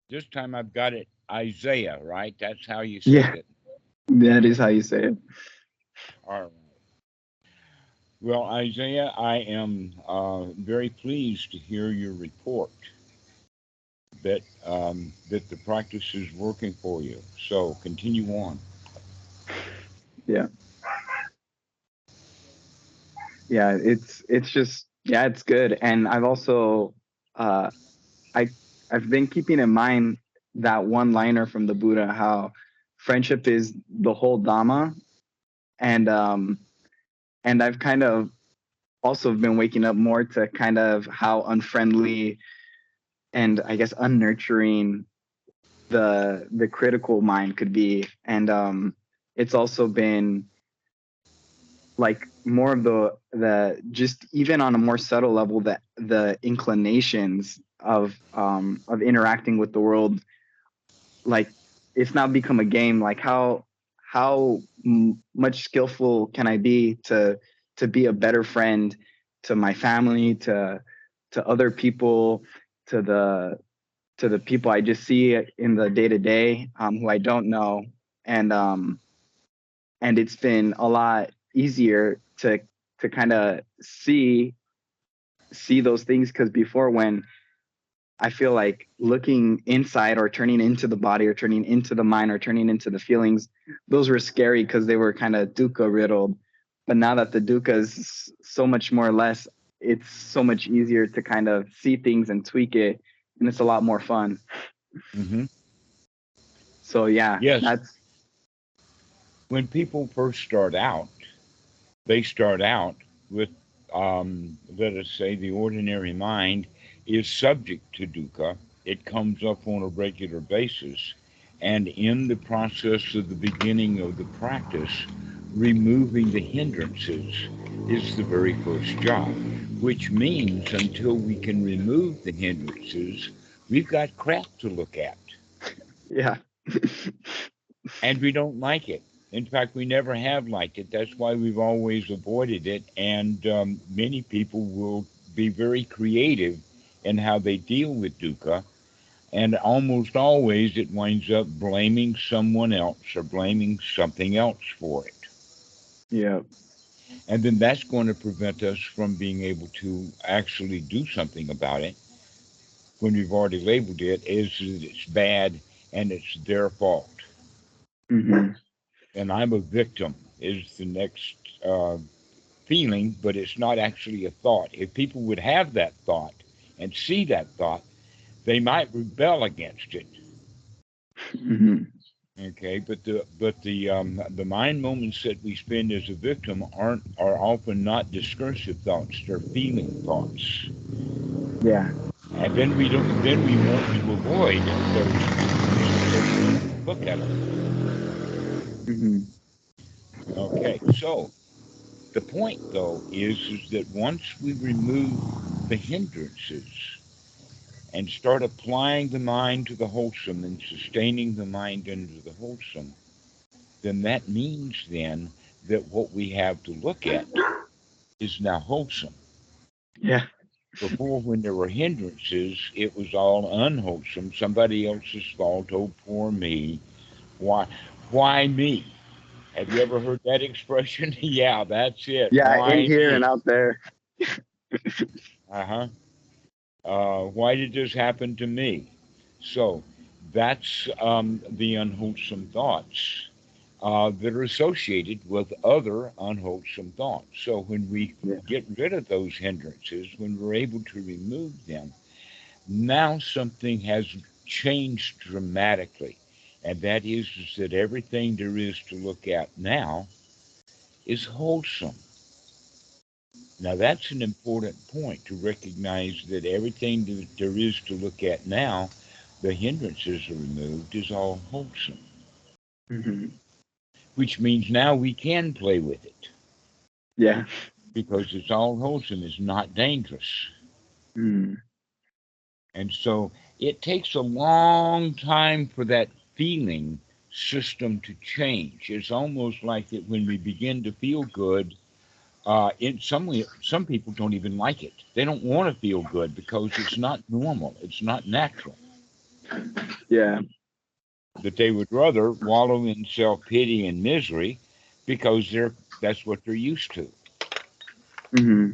This time I've got it Isaiah, right? That's how you say Yeah, it. that is how you say it. All right. Well, Isaiah, I am very pleased to hear your report that the practice is working for you. So continue on. Yeah, yeah. It's just yeah, it's good. And I've also uh, I I've been keeping in mind that one liner from the Buddha, how friendship is the whole Dhamma, and I've kind of also been waking up more to kind of how unfriendly and I guess unnurturing the critical mind could be, and it's also been like more of the just even on a more subtle level that the inclinations of interacting with the world, like it's now become a game. Like how much skillful can I be to be a better friend to my family, to other people, to the people I just see in the day to day, who I don't know, and it's been a lot easier to kind of see those things, because before, when I feel like looking inside or turning into the body or turning into the mind or turning into the feelings, those were scary because they were kind of dukkha riddled. But now that the dukkha is so much more or less, it's so much easier to kind of see things and tweak it, and it's a lot more fun. Hmm. So yeah, Yes, that's when people first start out, they start out with, let us say, the ordinary mind is subject to dukkha. It comes up on a regular basis. And in the process of the beginning of the practice, removing the hindrances is the very first job, which means until we can remove the hindrances, we've got crap to look at. yeah. And we don't like it. In fact, we never have liked it. That's why we've always avoided it. And many people will be very creative in how they deal with dukkha. And almost always it winds up blaming someone else or blaming something else for it. Yeah. And then that's going to prevent us from being able to actually do something about it when we've already labeled it as that it's bad and it's their fault. Hmm. And I'm a victim is the next feeling, but it's not actually a thought. If people would have that thought and see that thought, they might rebel against it. Hmm. Okay, but the mind moments that we spend as a victim are often not discursive thoughts; they're feeling thoughts, Yeah. and then we want to avoid those feelings so we don't look at them. Hmm. Okay, so the point though is that once we remove the hindrances and start applying the mind to the wholesome and sustaining the mind into the wholesome, then that means then that what we have to look at is now wholesome. Yeah. Before, when there were hindrances, it was all unwholesome. Somebody else's fault. Oh, poor me. Why? Why me? Have you ever heard that expression? Yeah, that's it. Yeah. In Why here and me? out there. Uh huh. Why did this happen to me? So that's the unwholesome thoughts that are associated with other unwholesome thoughts. So when we Yeah. get rid of those hindrances, when we're able to remove them, now something has changed dramatically. And that is that everything there is to look at now is wholesome. Now, that's an important point to recognize that everything that there is to look at now, the hindrances are removed, is all wholesome, Hmm. which means now we can play with it Yeah. because it's all wholesome, it's not dangerous. Mm. And so it takes a long time for that feeling system to change. It's almost like that when we begin to feel good, in some way, some people don't even like it. They don't want to feel good because it's not normal. It's not natural. Yeah. That they would rather wallow in self-pity and misery because that's what they're used to. Mm-hmm.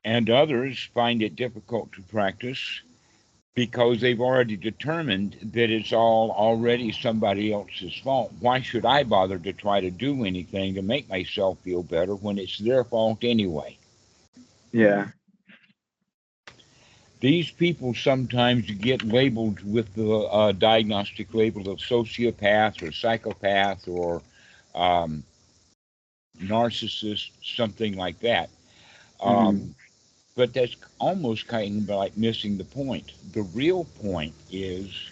And others find it difficult to practice because they've already determined that it's all already somebody else's fault. Why should I bother to try to do anything to make myself feel better when it's their fault anyway? Yeah. These people sometimes get labeled with the diagnostic label of sociopath or psychopath or um, narcissist, something like that. Mm-hmm. Um, but that's almost kind of like missing the point. The real point is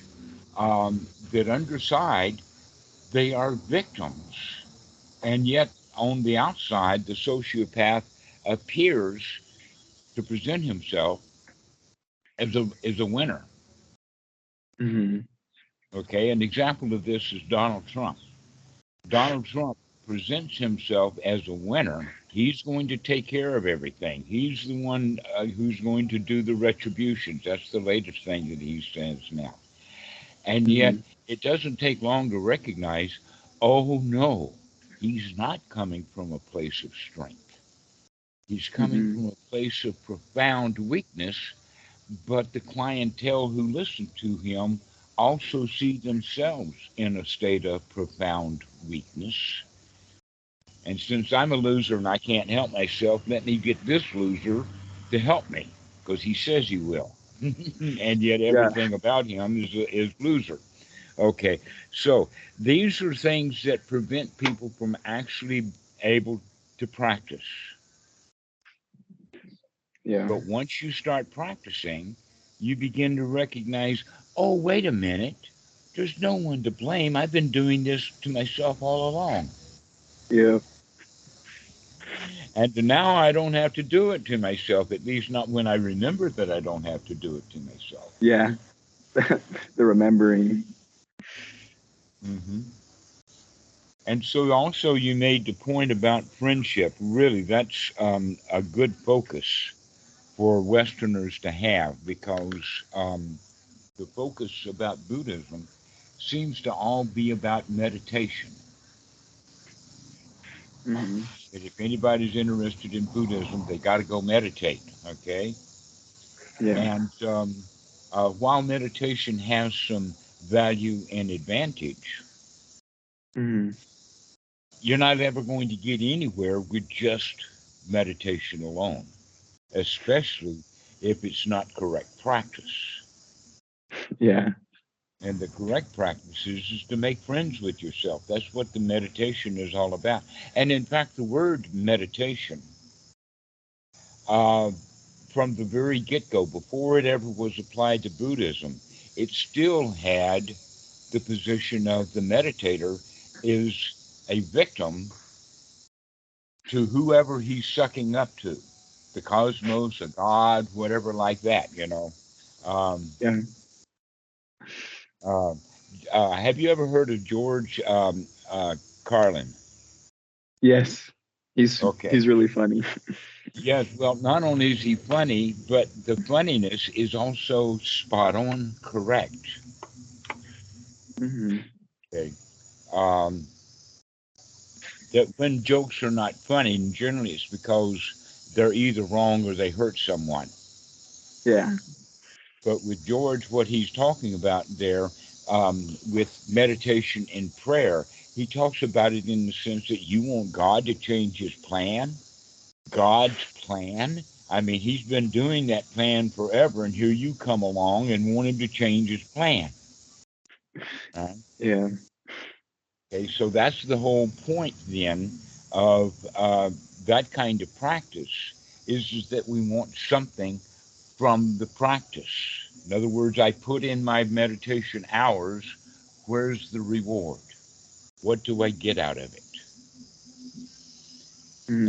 that underside, they are victims. And yet, on the outside, the sociopath appears to present himself as a winner. Mm-hmm. Okay, an example of this is Donald Trump. Donald Trump presents himself as a winner. He's going to take care of everything. He's the one who's going to do the retributions. That's the latest thing that he says now. And yet, Mm-hmm. it doesn't take long to recognize, oh no, he's not coming from a place of strength. He's coming Mm-hmm. from a place of profound weakness, but the clientele who listen to him also see themselves in a state of profound weakness. And since I'm a loser and I can't help myself, let me get this loser to help me because he says he will. And yet Yeah. everything about him is loser. Okay, so these are things that prevent people from actually able to practice. Yeah. But once you start practicing, you begin to recognize, oh, wait a minute, there's no one to blame. I've been doing this to myself all along. Yeah. And now I don't have to do it to myself, at least not when I remember that I don't have to do it to myself. Yeah. The remembering. Hmm. And so also you made the point about friendship. Really, that's a good focus for Westerners to have because the focus about Buddhism seems to all be about meditation. Mm-hmm. That if anybody's interested in Buddhism, they got to go meditate. Okay, Yeah. and while meditation has some value and advantage, Mm-hmm. you're not ever going to get anywhere with just meditation alone, especially if it's not correct practice. Yeah. And the correct practice is to make friends with yourself. That's what the meditation is all about. And in fact, the word meditation, uh, from the very get go, before it ever was applied to Buddhism, it still had the position of the meditator is a victim to whoever he's sucking up to, the cosmos, a god, whatever like that. Um, Yeah. uh, have you ever heard of George Carlin? Yes. He's Okay. he's really funny. Yes, well, not only is he funny, but the funniness is also spot on correct. Mm-hmm. Okay. Um, that when jokes are not funny, generally it's because they're either wrong or they hurt someone. Yeah. But with George, what he's talking about there with meditation and prayer, he talks about it in the sense that you want God to change his plan, God's plan. I mean, he's been doing that plan forever, and here you come along and want him to change his plan. Right? Yeah. Okay, so that's the whole point then of that kind of practice is that we want something from the practice. In other words, I put in my meditation hours. Where's the reward? What do I get out of it?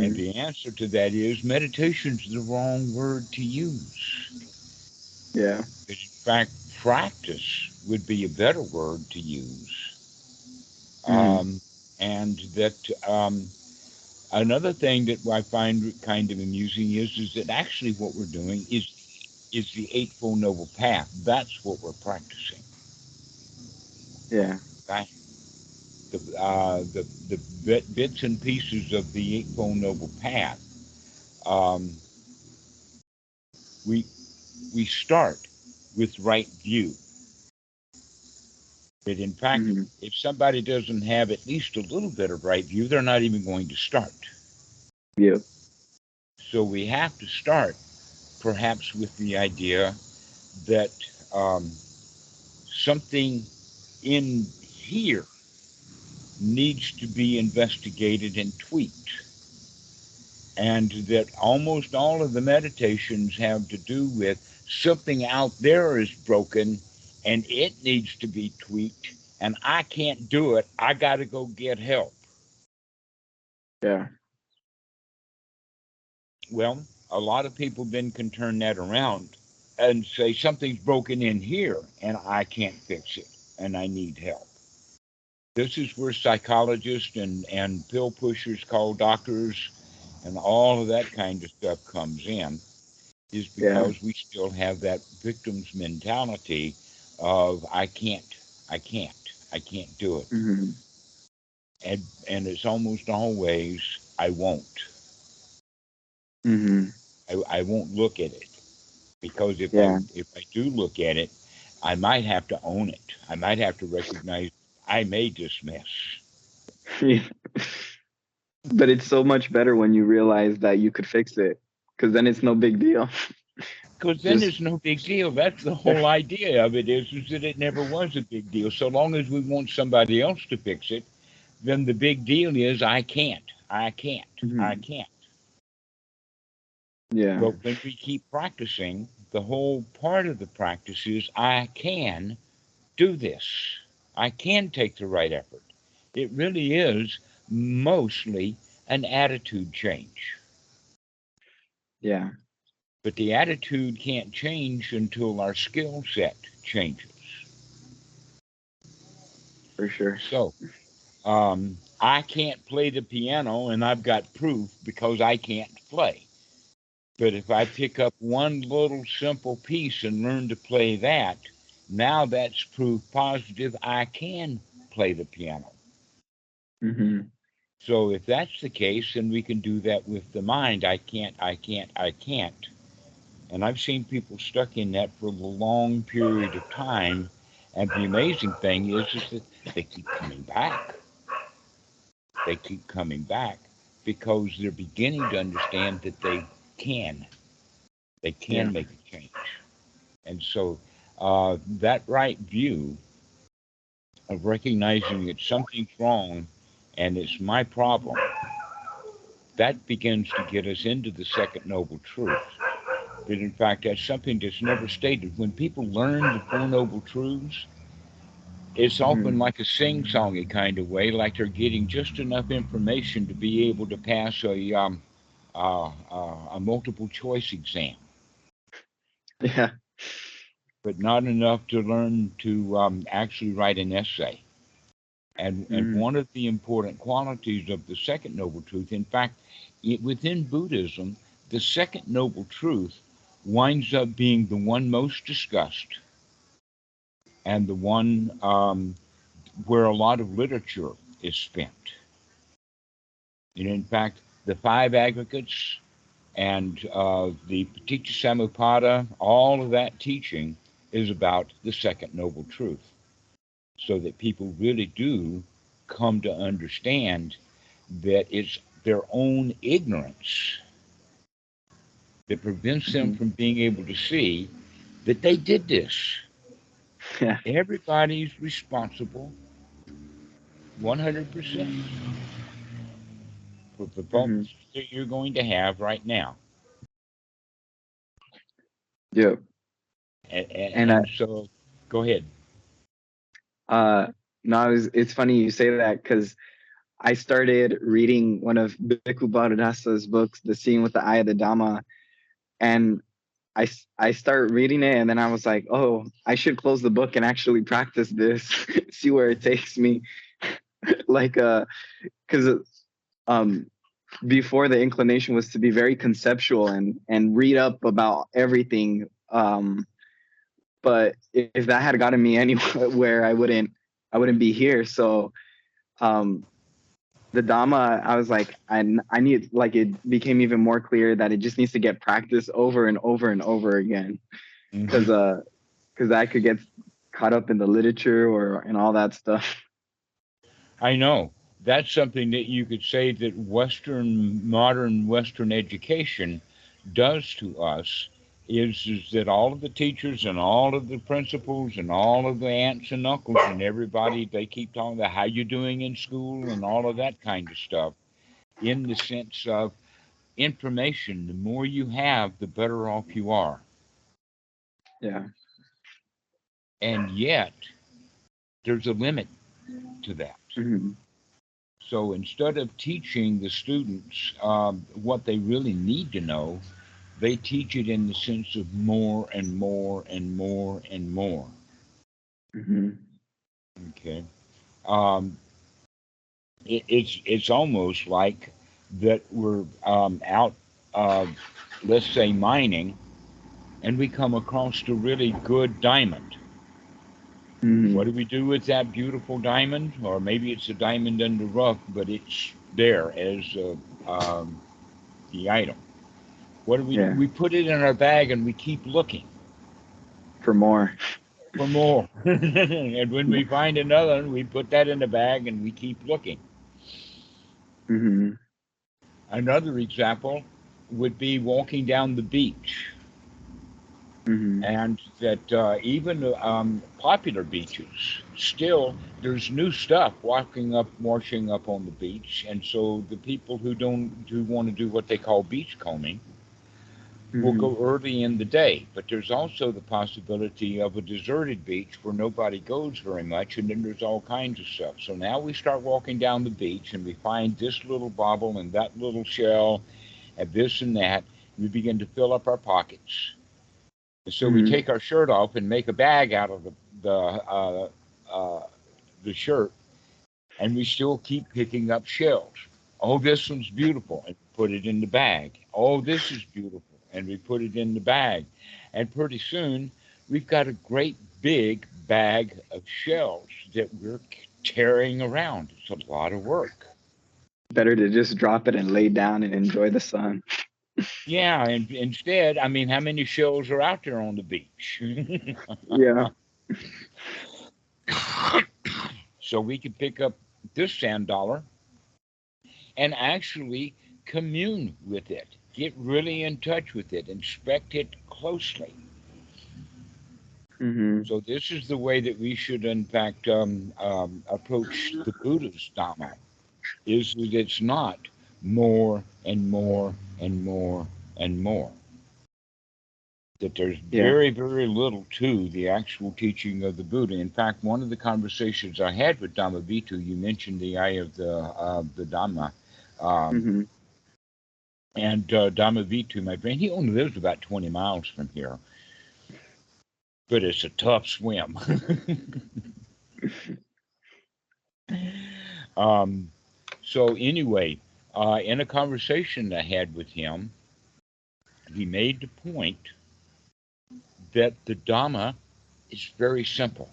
And Mm-hmm. the answer to that is meditation's the wrong word to use. Yeah. In fact, practice would be a better word to use. Mm-hmm. Um, and that another thing that I find kind of amusing is that actually what we're doing is is the Eightfold Noble Path. That's what we're practicing. Yeah. Okay? The bits and pieces of the Eightfold Noble Path. Um, we we start with right view. But in fact, Mm-hmm. if somebody doesn't have at least a little bit of right view, they're not even going to start. Yep. So we have to start perhaps with the idea that something in here needs to be investigated and tweaked. And that almost all of the meditations have to do with something out there is broken and it needs to be tweaked, and I can't do it. I got to go get help. Yeah. Well, a lot of people then can turn that around and say something's broken in here and I can't fix it and I need help. This is where psychologists and pill pushers call doctors and all of that kind of stuff comes in, is Yeah. because we still have that victim's mentality of I can't do it. Mm-hmm. And it's almost always I won't. Mm-hmm. I won't look at it. Because Yeah. if I do look at it, I might have to own it. I might have to recognize I made this mess. Yeah. But it's so much better when you realize that you could fix it, because then it's no big deal. Because then Just it's no big deal. That's the whole idea of it is that it never was a big deal. So long as we want somebody else to fix it, then the big deal is I can't, I can't, I Mhm. can't. Yeah. But when we keep practicing, the whole part of the practice is I can do this. I can take the right effort. It really is mostly an attitude change. Yeah. But the attitude can't change until our skill set changes. For sure. So, I can't play the piano and I've got proof because I can't play. But if I pick up one little simple piece and learn to play that, now that's proof positive I can play the piano. Mm-hmm. So if that's the case, then we can do that with the mind. I can't, I can't, I can't. And I've seen people stuck in that for a long period of time. And the amazing thing is that they keep coming back. They keep coming back because they're beginning to understand that can. They Yeah. can make a change. And so that right view of recognizing that something's wrong and it's my problem, that begins to get us into the second noble truth. But in fact, that's something that's never stated. When people learn the Four Noble Truths, it's Mm-hmm. often like a sing-songy kind of way, like they're getting just enough information to be able to pass a multiple choice exam, Yeah. but not enough to learn to actually write an essay. And Mm-hmm. one of the important qualities of the second noble truth, in fact, within Buddhism, the second noble truth winds up being the one most discussed and the one where a lot of literature is spent. And in fact, the five aggregates and the Paticca all of that teaching is about the second noble truth, so that people really do come to understand that it's their own ignorance that prevents them Mm-hmm. from being able to see that they did this. Yeah. Everybody's responsible 100% for the Mm-hmm. thoughts that you're going to have right now. Yep. And And so, go ahead. no, it's funny you say that, because I started reading one of Bhikkhu Bodhisattva's books, The Seeing with the Eye of the Dhamma, and I start reading it, and then I was like, oh, I should close the book and actually practice this, see where it takes me. Like, because um, before, the inclination was to be very conceptual and read up about everything But if that had gotten me anywhere, I wouldn't be here. So the Dhamma, I was like, I need, like, it became even more clear that it just needs to get practiced over and over and over again, because Mm-hmm. I could get caught up in the literature or and all that stuff. I know. That's something that you could say that modern Western education does to us is that all of the teachers and all of the principals and all of the aunts and uncles and everybody, they keep talking about how you're doing in school and all of that kind of stuff, in the sense of information. The more you have, the better off you are. Yeah. And yet, there's a limit to that. Mm-hmm. So instead of teaching the students what they really need to know, they teach it in the sense of more and more and more and more. Mm-hmm. Okay. Um, it's almost like that we're out, let's say, mining, and we come across a really good diamond. What Mm-hmm. do we do with that beautiful diamond? Or maybe it's a diamond in the rough, but it's there as the item. What do we do? Yeah. We put it in our bag and we keep looking For more. for more. And when we find another one, we put that in the bag and we keep looking. Mm-hmm. Another example would be walking down the beach. Mm-hmm. And that even popular beaches, still there's new stuff washing up on the beach, and so the people who want to do what they call beach combing will Mm-hmm. go early in the day. But there's also the possibility of a deserted beach where nobody goes very much, and then there's all kinds of stuff. So now we start walking down the beach and we find this little bobble and that little shell and this and that. We begin to fill up our pockets. And so we Mm-hmm. take our shirt off and make a bag out of uh, the shirt, and we still keep picking up shells. Oh, this one's beautiful, and put it in the bag. Oh, this is beautiful, and we put it in the bag. And pretty soon, we've got a great big bag of shells that we're carrying around. It's a lot of work. Better to just drop it and lay down and enjoy the sun. Yeah, and instead, I mean, how many shells are out there on the beach? Yeah. So we could pick up this sand dollar and actually commune with it, get really in touch with it, inspect it closely. Mm-hmm. So this is the way that we should, in fact, approach the Buddha's Dhamma. Is that it's not more and more and more and more. That there's Yeah. very, very little to the actual teaching of the Buddha. In fact, one of the conversations I had with Dhammavittu, you mentioned the eye of the Dhamma. Um, Mm-hmm. and Dhammavittu, my friend, he only lives about 20 miles from here, but it's a tough swim. um, so, anyway, in a conversation I had with him, he made the point that the Dhamma is very simple.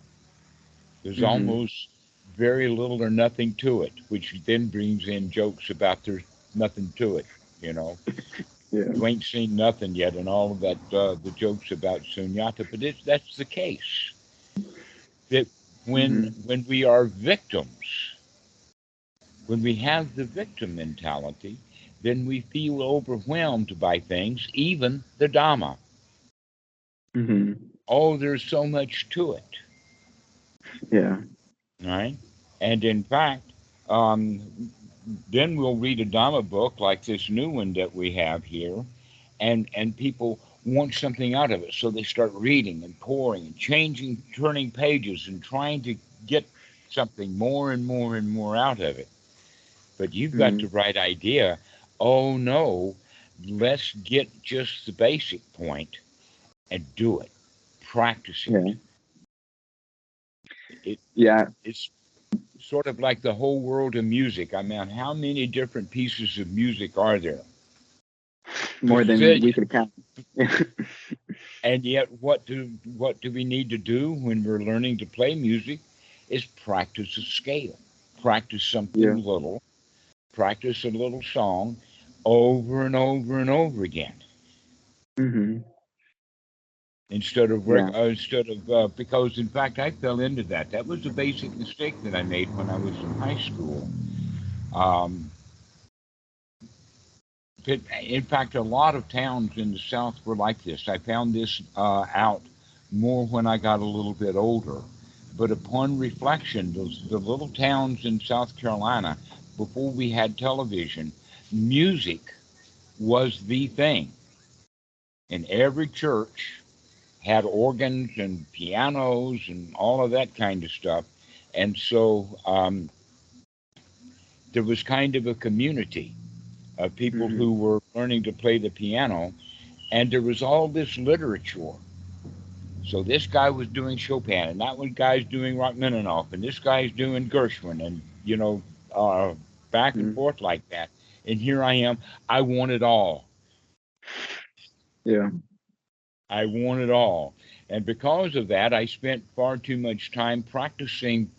There's Mm-hmm. almost very little or nothing to it, which then brings in jokes about there's nothing to it, you know. Yeah. You ain't seen nothing yet, and all of that, the jokes about sunyata. But that's the case. That Mm-hmm. when we are victims, when we have the victim mentality, then we feel overwhelmed by things, even the Dhamma. Mm-hmm. Oh, there's so much to it, Yeah. right? And in fact, um, then we'll read a Dhamma book like this new one that we have here, and people want something out of it, so they start reading and pouring and changing, turning pages, and trying to get something more and more and more out of it. But you've got Mm-hmm. the right idea. Oh no, let's get just the basic point and do it. Practice it. Yeah. it Yeah. it's sort of like the whole world of music. I mean, how many different pieces of music are there? More than we Bazillion. could count. And yet, what do we need to do when we're learning to play music? Is practice a scale, practice Yeah. something little, practice a little song over and over and over again. Hmm. Yeah. Because in fact I fell into that. That was a basic mistake that I made when I was in high school. Um, in fact, a lot of towns in the South were like this. I found this out more when I got a little bit older. But upon reflection, the little towns in South Carolina, before we had television, music was the thing. In every church had organs and pianos and all of that kind of stuff. And so there was kind of a community of people Hmm. who were learning to play the piano, and there was all this literature. So this guy was doing Chopin, and that one guy's doing Rachmaninoff, and this guy's doing Gershwin, and uh, back and Hmm. forth like that. And here I am. I want it all. Yeah. I want it all. And because of that, I spent far too much time practicing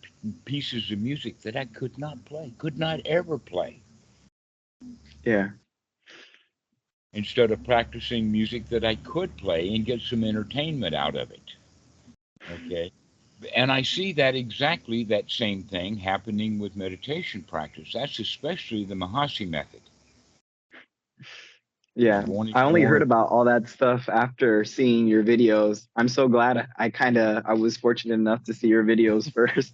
pieces of music that I could not play, could not ever play, Yeah. instead of practicing music that I could play and get some entertainment out of it. Okay. And I see that exactly that same thing happening with meditation practice. That's especially the Mahasi method Yeah. of wanting I only heard more. about all that stuff after seeing your videos. I'm so glad I was fortunate enough to see your videos first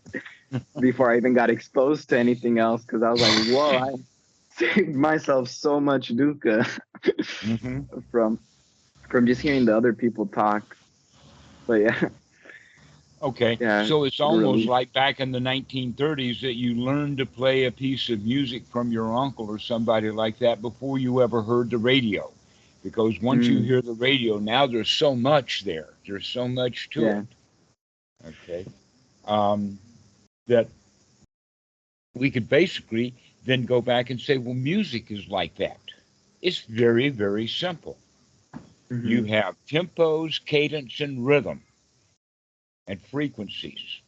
before I even got exposed to anything else, because I was like, whoa, I saved myself so much dukkha Hmm. from just hearing the other people talk. But yeah, Okay, yeah, so it's the almost relief. like back in the 1930s that you learned to play a piece of music from your uncle or somebody like that before you ever heard the radio. Because once you Mm, hear the radio, now there's so much there. There's so much to it. yeah. Okay, um, that we could basically then go back and say, well, music is like that. It's very, very simple. You Hmm. have tempos, cadence, and rhythm and frequencies.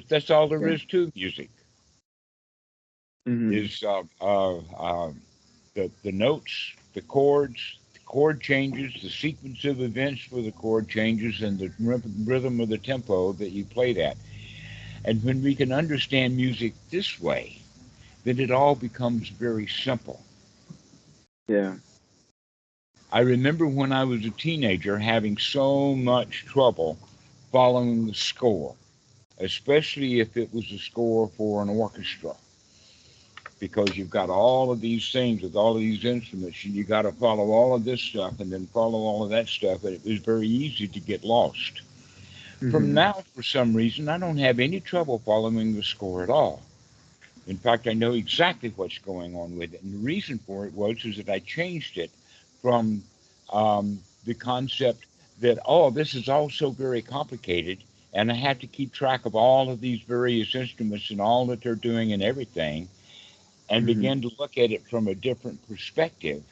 That's all there Yeah. is to music. Hmm. Is the notes, the chord changes, the sequence of events for the chord changes, and the rhythm of the tempo that you played at. And when we can understand music this way, then it all becomes very simple. Yeah. I remember when I was a teenager having so much trouble following the score, especially if it was a score for an orchestra, because you've got all of these things with all of these instruments, and you got to follow all of this stuff and then follow all of that stuff, and it was very easy to get lost. From Hmm. now, for some reason, I don't have any trouble following the score at all. In fact, I know exactly what's going on with it, and the reason for it was is that I changed it from the concept that, oh, this is all so very complicated, and I have to keep track of all of these various instruments and all that they're doing and everything, and Hmm. begin to look at it from a different perspective.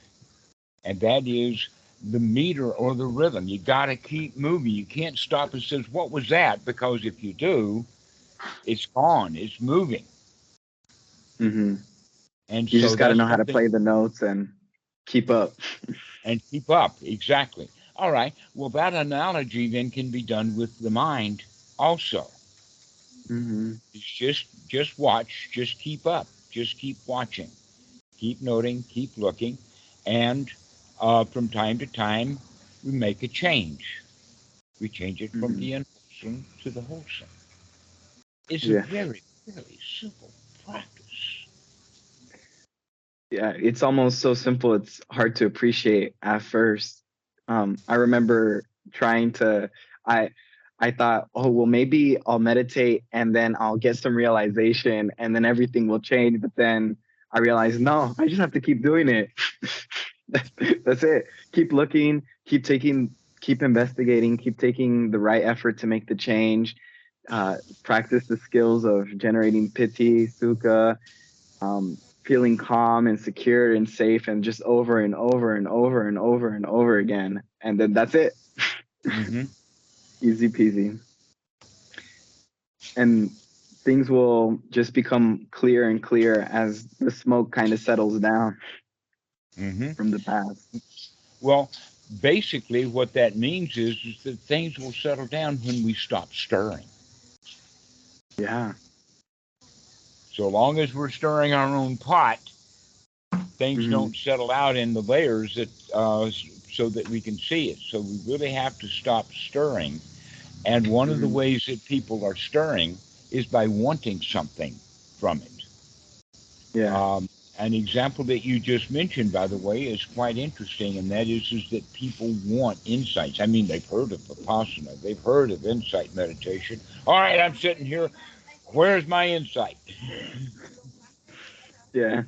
And that is the meter or the rhythm. You got to keep moving. You can't stop and says, "What was that?" Because if you do, it's gone. It's moving. Hmm. And You so just got to that's know how to something. play the notes and keep up. And keep up. Exactly. All right. Well, that analogy then can be done with the mind also. Hmm. It's just watch. Just keep up. Just keep watching. Keep noting. Keep looking, and from time to time, we make a change. We change it from Hmm. the unwholesome to the wholesome. It's a Yeah. very, very simple practice. Yeah, it's almost so simple it's hard to appreciate at first. I remember trying to I I thought, oh well, maybe I'll meditate and then I'll get some realization and then everything will change. But then I realized, no, I just have to keep doing it. That's it. Keep looking, keep investigating, keep taking the right effort to make the change. Practice the skills of generating piti, sukha, feeling calm and secure and safe, and just over and over and over and over and over again. And then that's it. Mm-hmm. Easy peasy. And things will just become clear and clear as the smoke kind of settles down Mm-hmm. from the past. Well, basically, what that means is that things will settle down when we stop stirring. Yeah. So long as we're stirring our own pot, things Hmm. don't settle out in the layers that so that we can see it. So we really have to stop stirring. And one of the Hmm. ways that people are stirring is by wanting something from it. Yeah. An example that you just mentioned, by the way, is quite interesting, and that is that people want insights. I mean, they've heard of Vipassana, they've heard of insight meditation. All right, I'm sitting here. Where's my insight? Yeah.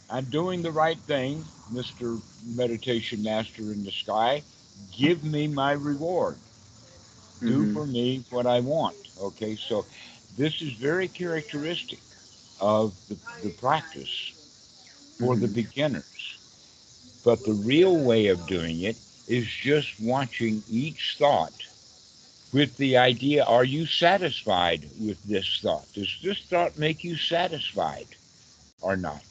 I'm doing the right thing, Mr. Meditation Master in the Sky. Give me my reward. Do Hmm. for me what I want. Okay, so this is very characteristic of the practice for the Hmm. beginners. But the real way of doing it is just watching each thought with the idea, are you satisfied with this thought? Does this thought make you satisfied or not?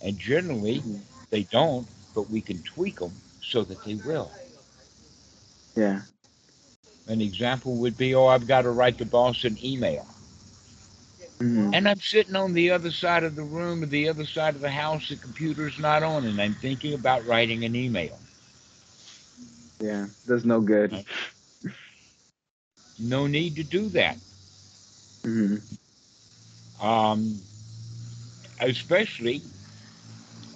And generally, Hmm. they don't, but we can tweak them so that they will. Yeah. An example would be, oh, I've got to write the boss an email. Hmm. And I'm sitting on the other side of the room or the other side of the house, the computer's not on, and I'm thinking about writing an email. Yeah. Does no good. Right? No need to do that. Hmm. Um, Especially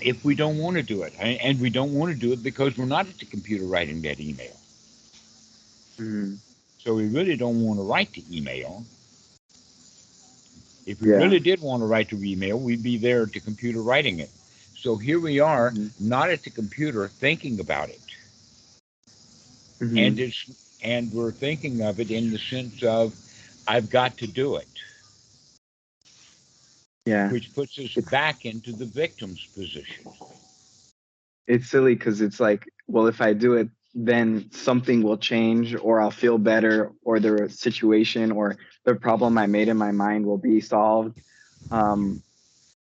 if we don't want to do it. And we don't want to do it because we're not at the computer writing that email. Hmm. So we really don't want to write the email. If we Yeah. really did want to write the email, we'd be there at the computer writing it. So here we are, Hmm. not at the computer thinking about it. Hmm. And we're thinking of it in the sense of I've got to do it, Yeah. which puts us It's back into the victim's position. it's silly because it's like, well, if I do it, then something will change, or I'll feel better, or the situation or the problem I made in my mind will be solved. Um,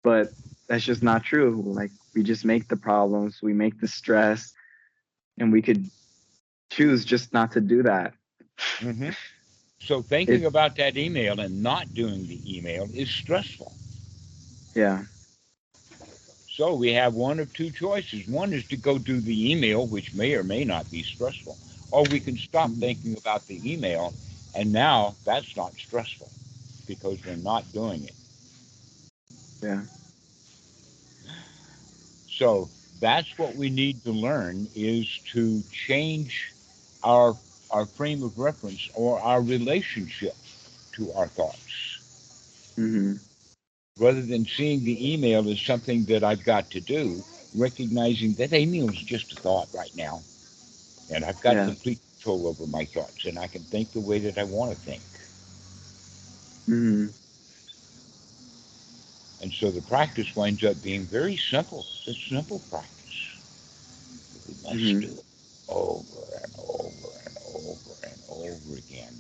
but that's just not true. Like, we just make the problems, we make the stress, and we could choose just not to do that. Mm-hmm. So thinking It, about that email and not doing the email is stressful. yeah. So we have one of two choices. One is to go do the email, which may or may not be stressful, or we can stop Mhm. thinking about the email, and now that's not stressful because we're not doing it. Yeah. So that's what we need to learn is to change our our frame of reference or our relationship to our thoughts. Hmm. Rather than seeing the email as something that I've got to do, recognizing that email is just a thought right now. And I've got Yeah. complete control over my thoughts, and I can think the way that I want to think. Hmm. And so the practice winds up being very simple. It's a simple practice. We must Hmm. do it over and over and over and over again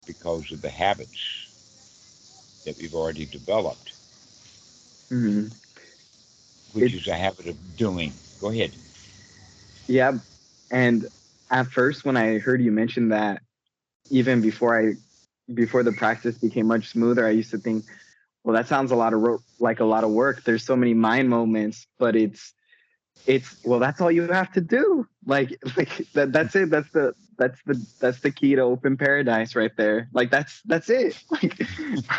because of the habits that we've already developed, Hmm. which is a It's habit of doing. Go ahead. yeah. And at first, when I heard you mention that, even before the practice became much smoother, I used to think, well, that sounds a lot of like a lot of work. There's so many mind moments, but it's well, that's all you have to do. Like that's it. That's the key to open paradise right there. Like that's it. Like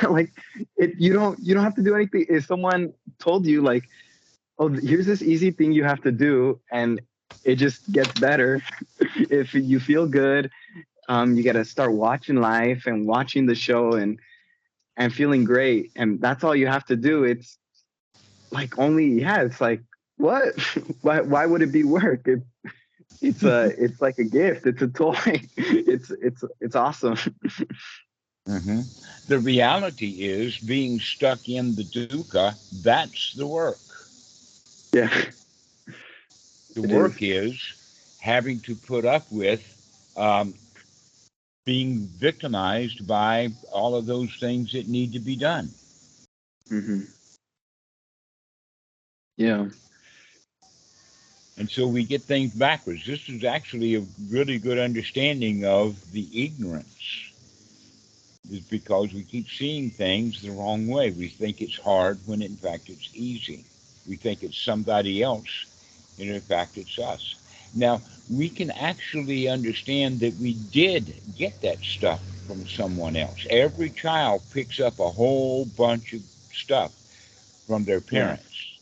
like you don't have to do anything. If someone told you like, oh, here's this easy thing you have to do, and it just gets better if you feel good. You got to start watching life and watching the show and feeling great, and that's all you have to do. It's like only yeah, it's like what? Why would it be work? It's like a gift. It's a toy. It's awesome. Hmm. The reality is being stuck in the dukkha, that's the work. Yeah. The It is. work is having to put up with um, being victimized by all of those things that need to be done. Hmm. Yeah. And so we get things backwards. This is actually a really good understanding of the ignorance, is because we keep seeing things the wrong way. We think it's hard when in fact it's easy. We think it's somebody else, and in fact it's us. Now, we can actually understand that we did get that stuff from someone else. Every child picks up a whole bunch of stuff from their Yeah. parents,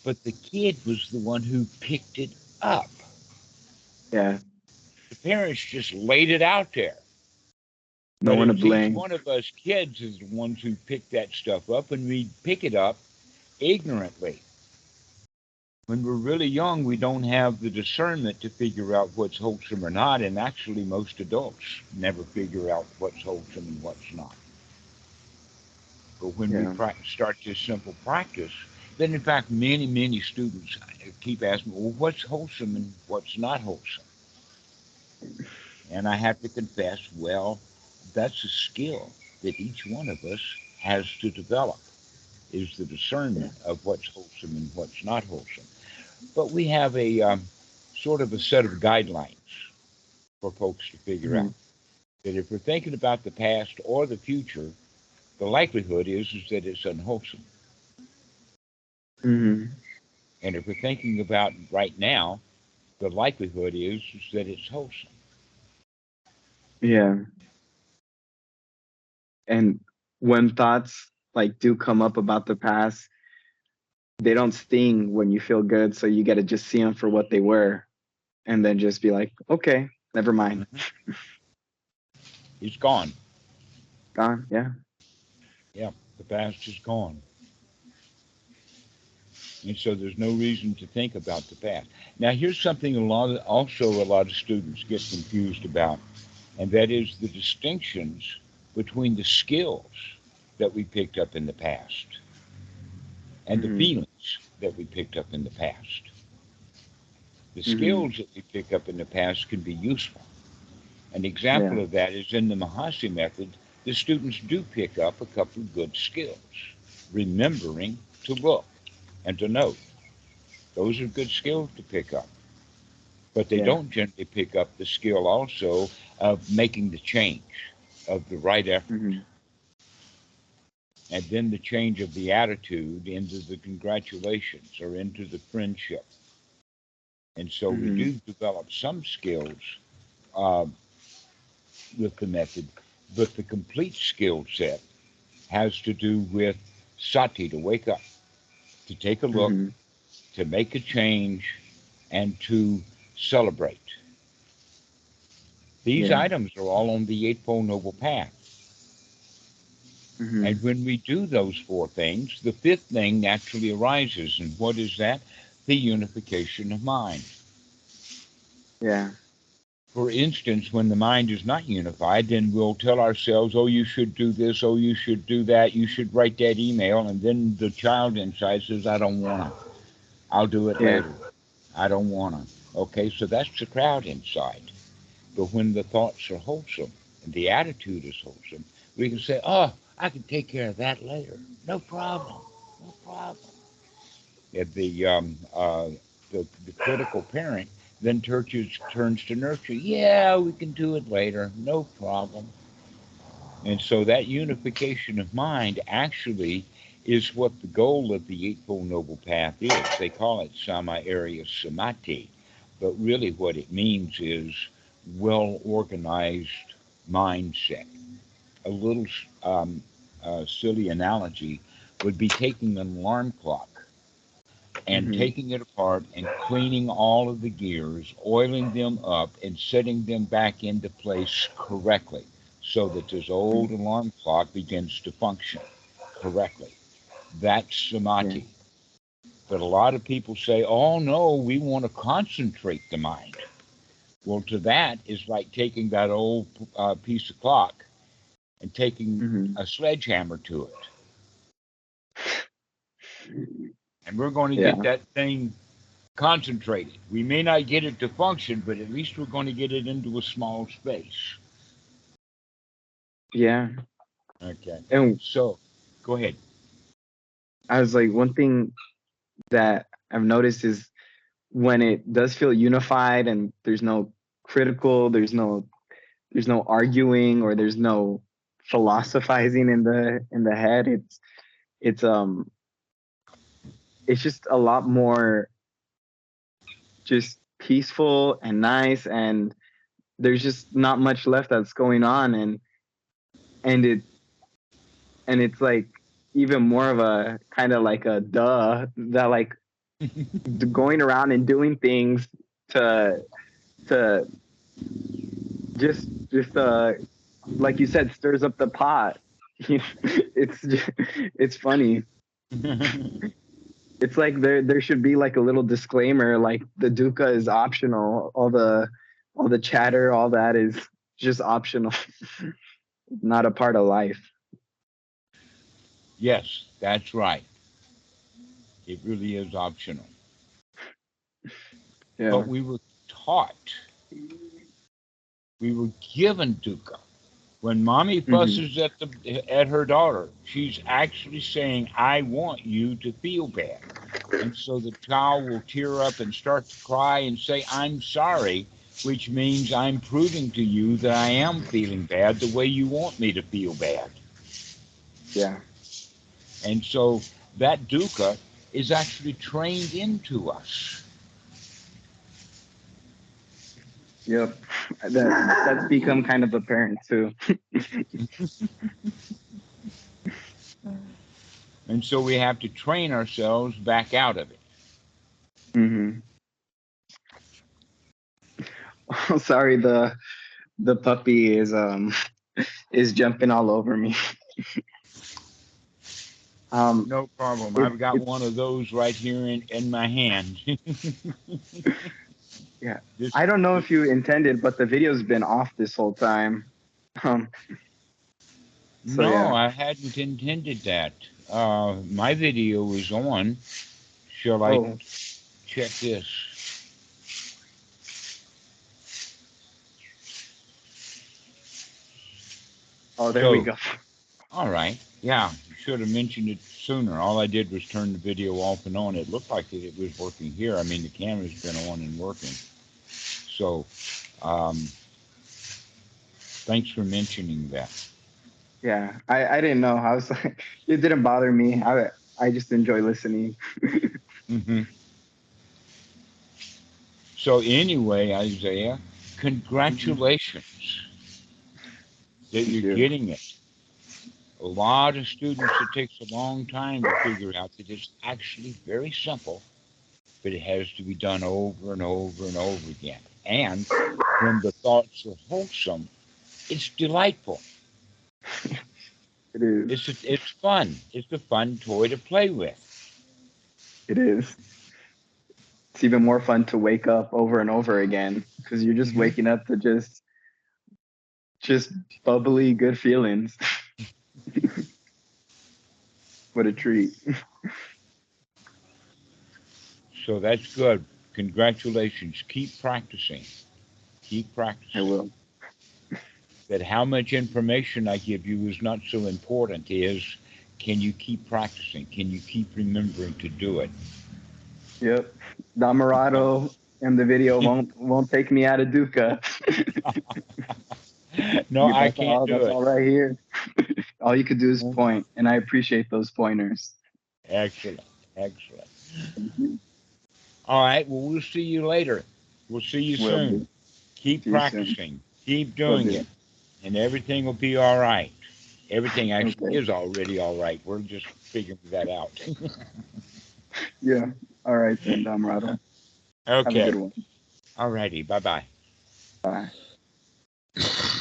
but the kid was the one who picked it up. Yeah. The parents just laid it out there. No But one it to was each blame. one of us kids is the ones who pick that stuff up, and we pick it up ignorantly. When we're really young, we don't have the discernment to figure out what's wholesome or not, and actually, most adults never figure out what's wholesome and what's not. But when we Yeah. start this simple practice, then in fact, many students keep asking, well, what's wholesome and what's not wholesome? And I have to confess, well, that's a skill that each one of us has to develop, is the Yeah. discernment of what's wholesome and what's not wholesome. But we have a sort of a set of guidelines for folks to figure Hmm. out that if we're thinking about the past or the future, the likelihood is that it's unwholesome. Hmm. And if we're thinking about right now, the likelihood is that it's wholesome. Yeah. And when thoughts like do come up about the past, they don't sting when you feel good. So you got to just see them for what they were and then just be like, okay, never mind. Mhm. It's gone. Gone. Yeah. Yeah, the past is gone. And so there's no reason to think about the past. Now, here's something a lot of students get confused about, and that is the distinctions between the skills that we picked up in the past and the Hmm. feelings that we picked up in the past. The Hmm. skills that we pick up in the past can be useful. An example Yeah. of that is in the Mahasi method, the students do pick up a couple of good skills, remembering to look and to note. Those are good skills to pick up. But they Yeah. don't generally pick up the skill also of making the change, of the right effort, Hmm. and then the change of the attitude into the congratulations or into the friendship. And so we Hmm. do develop some skills uh, with the method, but the complete skill set has to do with sati, to wake up, to take a look, Hmm. to make a change, and to celebrate. These Yeah. items are all on the Eightfold Noble Path. Hmm. And when we do those four things, the fifth thing naturally arises. And what is that? The unification of mind. Yeah. For instance, when the mind is not unified, then we'll tell ourselves, oh, you should do this, oh, you should do that, you should write that email. And then the child inside says, I don't want to. I'll do it Yeah. later. I don't want to. Okay, so that's the crowd inside. But when the thoughts are wholesome and the attitude is wholesome, we can say, oh, I can take care of that later. No problem. No problem. If the critical parent then turns to nurture. Yeah, we can do it later. No problem. And so that unification of mind actually is what the goal of the Eightfold Noble Path is. They call it Sama Area Samadhi, but really what it means is well organized mindset. A little silly analogy would be taking an alarm clock and Hmm. taking it apart and cleaning all of the gears, oiling them up, and setting them back into place correctly so that this old alarm clock begins to function correctly. That's Yeah. samadhi. But a lot of people say, oh no, we want to concentrate the mind. Well, to that is like taking that old piece of clock and taking Hmm. a sledgehammer to it. And we're going to get Yeah. that thing concentrated. We may not get it to function, but at least we're going to get it into a small space. Yeah. Okay. And So, go ahead. I was like, one thing that I've noticed is when it does feel unified and there's no critical, there's no arguing, or there's no philosophizing in the head. It's it's just a lot more just peaceful and nice, and there's just not much left that's going on, and it and it's like even more of a kind of like a duh that like going around and doing things to to just like you said, stirs up the pot. It's funny. It's like there should be like a little disclaimer, like the dukkha is optional. All the chatter, all that is just optional, not a part of life. Yes, that's right. It really is optional. Yeah. But we were taught, we were given dukkha. When mommy Hmm. fusses at her daughter, she's actually saying, "I want you to feel bad." And so the child will tear up and start to cry and say, "I'm sorry," which means I'm proving to you that I am feeling bad the way you want me to feel bad. Yeah. And so that dukkha is actually trained into us. Yep. That's become kind of apparent too. And so we have to train ourselves back out of it. Hmm. Oh, sorry, the puppy is jumping all over me. No problem. It I've got it's one of those right here in my hand. Yeah. this, I don't know this, if you intended, but the video's been off this whole time. Um. So no, yeah. I hadn't intended that. My video is on. Shall I Oh. check this? Oh, there we So, go. all right. Yeah, you should have mentioned it sooner. All I did was turn the video off and on. It looked like it was working here. I mean, the camera's been on and working. So, um, thanks for mentioning that. Yeah. I didn't know. I was like, it didn't bother me. I just enjoy listening. Hmm. So, anyway, Isaiah, Mhm. congratulations that Thank you're you. getting it. A lot of students, it takes a long time to figure out that it's actually very simple, but it has to be done over and over and over again. And when the thoughts are wholesome, it's delightful. It is. It's fun. It's a fun toy to play with. It is. It's even more fun to wake up over and over again because you're just Hmm. waking up to just bubbly good feelings. What a treat. So that's good. Congratulations. Keep practicing. Keep I practicing. will. That how much information I give you is not so important. Is can you keep practicing? Can you keep remembering to do it? Yep. Okay. Dhammarato and the video won't take me out of dukkha. No, I can't do That's it. all right here. All you could do is point, and I appreciate those pointers. Excellent. Excellent. Thank you. All right. Well, we'll see you later. We'll see you Will soon. do. Keep See you soon. practicing. Keep Will doing do. it, and everything will be all right. Everything actually Okay. is already all right. We're just figuring that out. Yeah. All right then, Dhammarato. Have a good Okay. one. All righty. Bye bye. Bye.